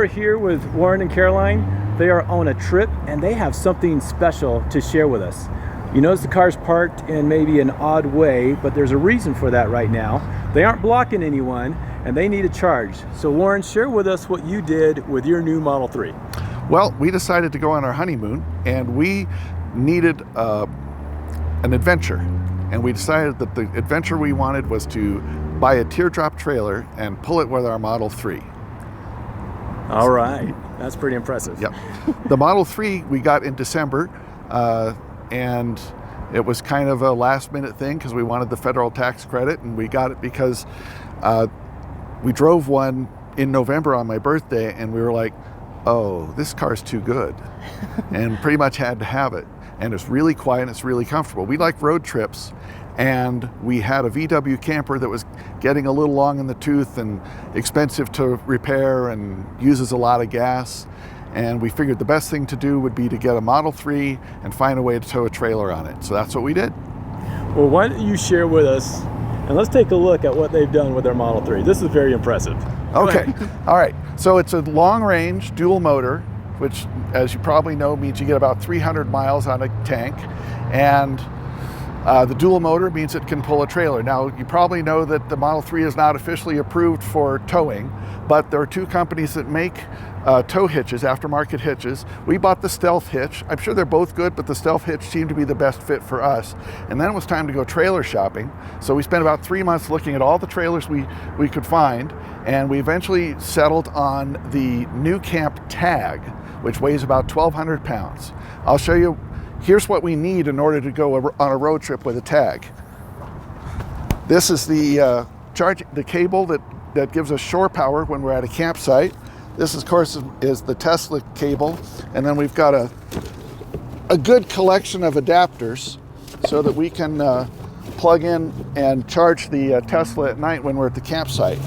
are here with Warren and Caroline. They are on a trip and they have something special to share with us. You notice the car's parked in maybe an odd way, but there's a reason for that right now. They aren't blocking anyone and they need a charge. So Warren, share with us what you did with your new Model 3. Well, we decided to go on our honeymoon and we needed an adventure. And we decided that the adventure we wanted was to buy a teardrop trailer and pull it with our Model 3. All right, that's pretty impressive. Yep. The Model 3 we got in December, and it was kind of a last minute thing because we wanted the federal tax credit, and we got it because we drove one in November on my birthday and we were like, oh, this car's too good, and pretty much had to have it. And it's really quiet and it's really comfortable. We like road trips, and we had a VW camper that was getting a little long in the tooth and expensive to repair and uses a lot of gas. And we figured the best thing to do would be to get a Model 3 and find a way to tow a trailer on it. So that's what we did. Well, why don't you share with us, and let's take a look at what they've done with their Model 3. This is very impressive. Okay, all right. So it's a long range dual motor, which, as you probably know, means you get about 300 miles on a tank. And the dual motor means it can pull a trailer. Now, you probably know that the Model 3 is not officially approved for towing, but there are two companies that make tow hitches, aftermarket hitches. We bought the Stealth hitch. I'm sure they're both good, but the Stealth hitch seemed to be the best fit for us. And then it was time to go trailer shopping. So we spent about 3 months looking at all the trailers we could find, and we eventually settled on the New Camp Tag, which weighs about 1,200 pounds. I'll show you, here's what we need in order to go on a road trip with a Tag. This is the cable that gives us shore power when we're at a campsite. This, of course, is the Tesla cable, and then we've got a good collection of adapters so that we can plug in and charge the Tesla at night when we're at the campsite.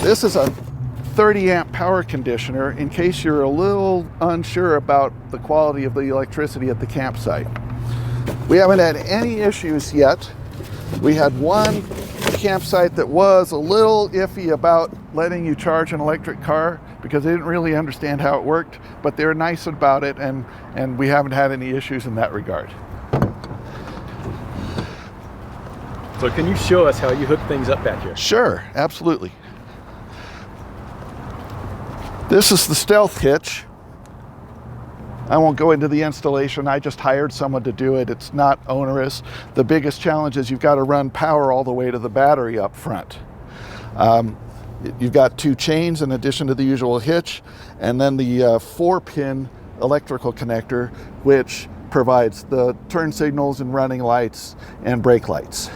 This is a 30 amp power conditioner in case you're a little unsure about the quality of the electricity at the campsite. We haven't had any issues yet. We had one campsite that was a little iffy about letting you charge an electric car because they didn't really understand how it worked, but they're nice about it, and we haven't had any issues in that regard. So can you show us how you hook things up back here? Sure, absolutely. This is the Stealth hitch. I won't go into the installation. I just hired someone to do it. It's not onerous. The biggest challenge is you've got to run power all the way to the battery up front. You've got two chains in addition to the usual hitch, and then the 4-pin electrical connector, which provides the turn signals and running lights and brake lights.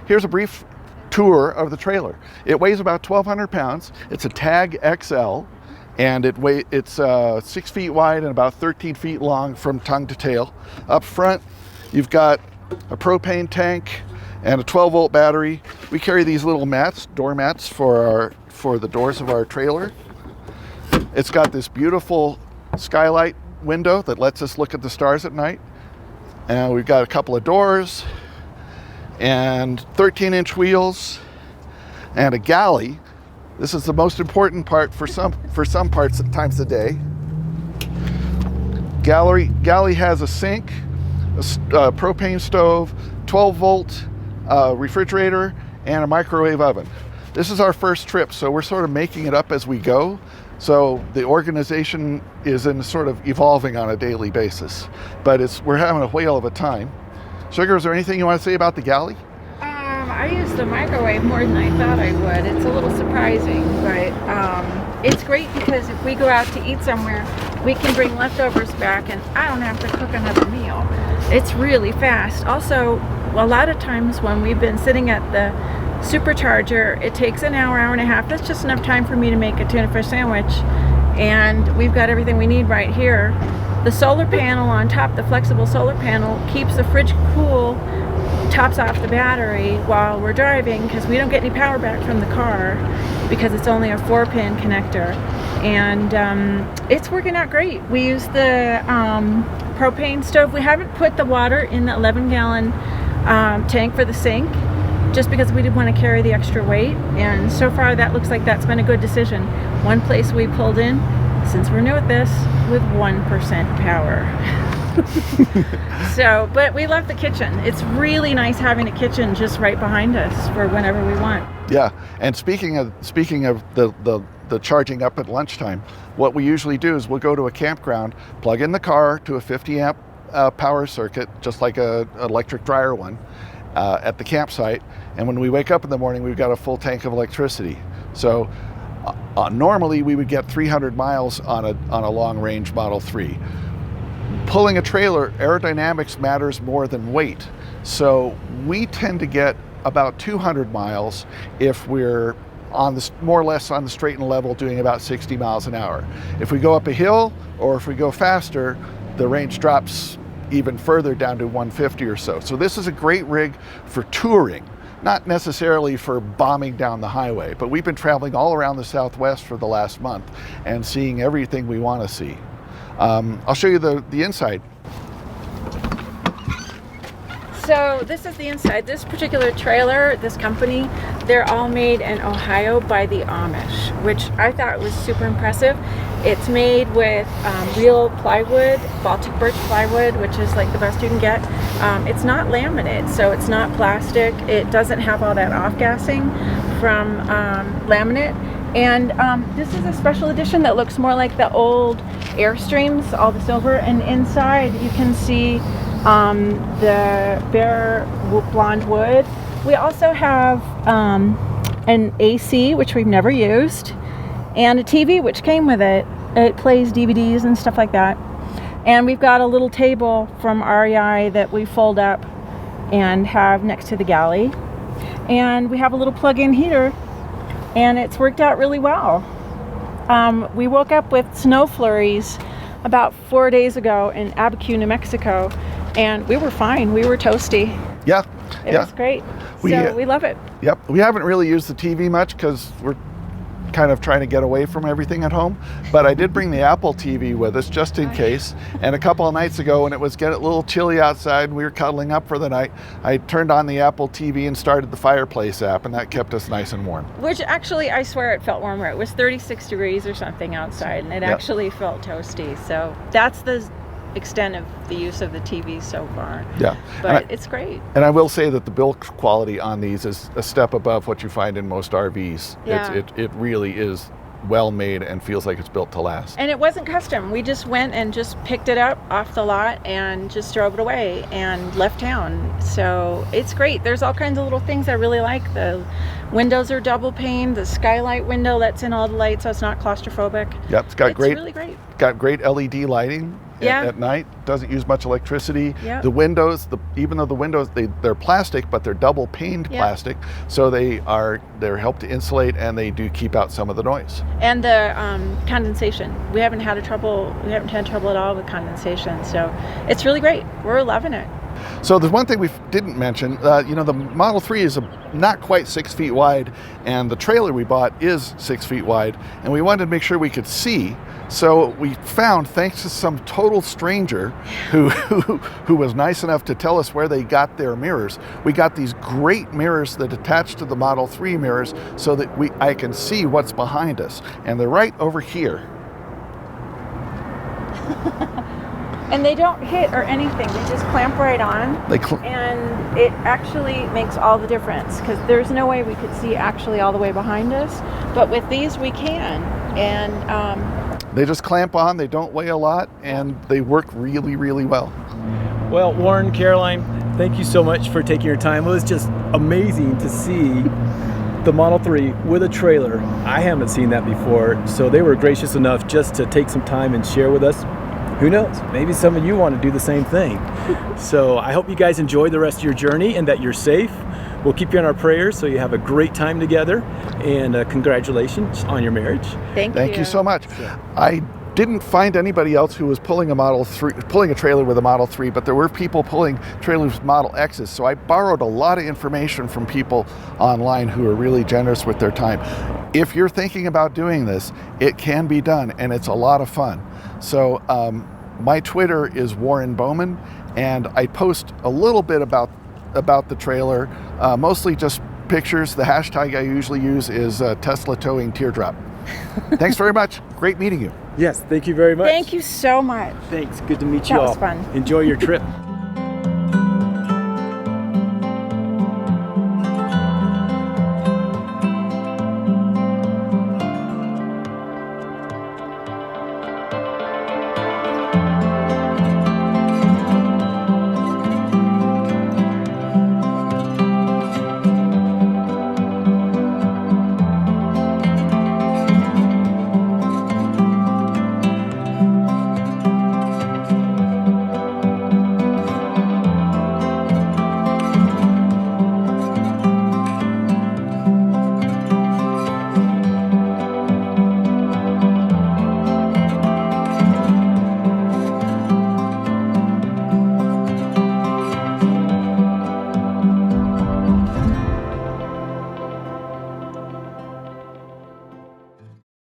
Here's a brief tour of the trailer. It weighs about 1,200 pounds. It's a Tag XL. And it's 6 feet wide and about 13 feet long from tongue to tail. Up front, you've got a propane tank and a 12-volt battery. We carry these little mats, door mats, for the doors of our trailer. It's got this beautiful skylight window that lets us look at the stars at night. And we've got a couple of doors and 13-inch wheels and a galley. This is the most important part for some parts at times of the day. Galley has a sink, a propane stove, 12-volt refrigerator, and a microwave oven. This is our first trip, so we're sort of making it up as we go. So the organization is in sort of evolving on a daily basis, but we're having a whale of a time. Sugar, is there anything you want to say about the galley? I use the microwave more than I thought I would. It's a little surprising, but it's great because if we go out to eat somewhere, we can bring leftovers back and I don't have to cook another meal. It's really fast. Also, a lot of times when we've been sitting at the supercharger, it takes an hour, hour and a half. That's just enough time for me to make a tuna fish sandwich, and we've got everything we need right here. The solar panel on top, the flexible solar panel, keeps the fridge cool, tops off the battery while we're driving because we don't get any power back from the car because it's only a 4-pin connector, and it's working out great. We use the propane stove. We haven't put the water in the 11-gallon tank for the sink, just because we didn't want to carry the extra weight. And so far that looks like that's been a good decision. One place we pulled in, since we're new at this, with 1% power. So, but we love the kitchen. It's really nice having a kitchen just right behind us for whenever we want. Yeah, and speaking of the charging up at lunchtime, what we usually do is we'll go to a campground, plug in the car to a 50 amp power circuit, just like a electric dryer one, at the campsite. And when we wake up in the morning, we've got a full tank of electricity. So normally we would get 300 miles on a long range Model 3. Pulling a trailer, aerodynamics matters more than weight. So we tend to get about 200 miles if we're more or less on the straight and level, doing about 60 miles an hour. If we go up a hill or if we go faster, the range drops even further down to 150 or so. So this is a great rig for touring, not necessarily for bombing down the highway, but we've been traveling all around the Southwest for the last month and seeing everything we want to see. I'll show you the inside. So this is the inside. This particular trailer, this company, they're all made in Ohio by the Amish, which I thought was super impressive. It's made with real plywood, Baltic birch plywood, which is like the best you can get. It's not laminate, so it's not plastic. It doesn't have all that off-gassing from laminate. And this is a special edition that looks more like the old Airstreams, all the silver. And inside you can see the bare blonde wood. We also have an AC, which we've never used, and a TV, which came with it. It plays DVDs and stuff like that. And we've got a little table from REI that we fold up and have next to the galley. And we have a little plug-in heater, and it's worked out really well. We woke up with snow flurries about 4 days ago in Abiquiu, New Mexico, and we were fine. We were toasty. Yeah, It was great. So we love it. Yep, we haven't really used the TV much because we're kind of trying to get away from everything at home, but I did bring the Apple TV with us just in case. And a couple of nights ago, when it was getting a little chilly outside and we were cuddling up for the night, I turned on the Apple TV and started the Fireplace app, and that kept us nice and warm. Which actually, I swear it felt warmer. It was 36 degrees or something outside, and it actually felt toasty. So that's the extent of the use of the TV so far. Yeah, but it's great. And I will say that the build quality on these is a step above what you find in most RVs. Yeah. It really is well made and feels like it's built to last. And it wasn't custom. We just went and just picked it up off the lot and just drove it away and left town. So it's great. There's all kinds of little things I really like. The windows are double pane. The skylight window lets in all the light, so it's not claustrophobic. Yep, it's really great. Got great LED lighting. At night, doesn't use much electricity. Yep. The windows, even though the windows they're plastic, but they're double paned plastic, so they're helped to insulate, and they do keep out some of the noise. And the condensation, we haven't had trouble at all with condensation, so it's really great. We're loving it. So there's one thing we didn't mention. The Model 3 is not quite 6 feet wide, and the trailer we bought is 6 feet wide, and we wanted to make sure we could see. So we found, thanks to some total stranger who was nice enough to tell us where they got their mirrors, we got these great mirrors that attach to the Model 3 mirrors so that I can see what's behind us. And they're right over here. And they don't hit or anything. They just clamp right on. And it actually makes all the difference, because there's no way we could see actually all the way behind us. But with these, we can. And they just clamp on. They don't weigh a lot, and they work really, really well. Well, Warren, Caroline, thank you so much for taking your time. It was just amazing to see the Model 3 with a trailer. I haven't seen that before, so they were gracious enough just to take some time and share with us. Who knows? Maybe some of you want to do the same thing. So I hope you guys enjoy the rest of your journey and that you're safe. We'll keep you in our prayers so you have a great time together. And congratulations on your marriage. Thank you so much. I didn't find anybody else who was pulling a trailer with a Model 3, but there were people pulling trailers with Model X's. So I borrowed a lot of information from people online who are really generous with their time. If you're thinking about doing this, it can be done, and it's a lot of fun. So my Twitter is Warren Bowman, and I post a little bit about about the trailer, mostly just pictures. The hashtag I usually use is Tesla towing teardrop. Thanks very much. Great meeting you. Yes, thank you very much. Thank you so much. Thanks. Good to meet That you all. was fun. Enjoy your trip.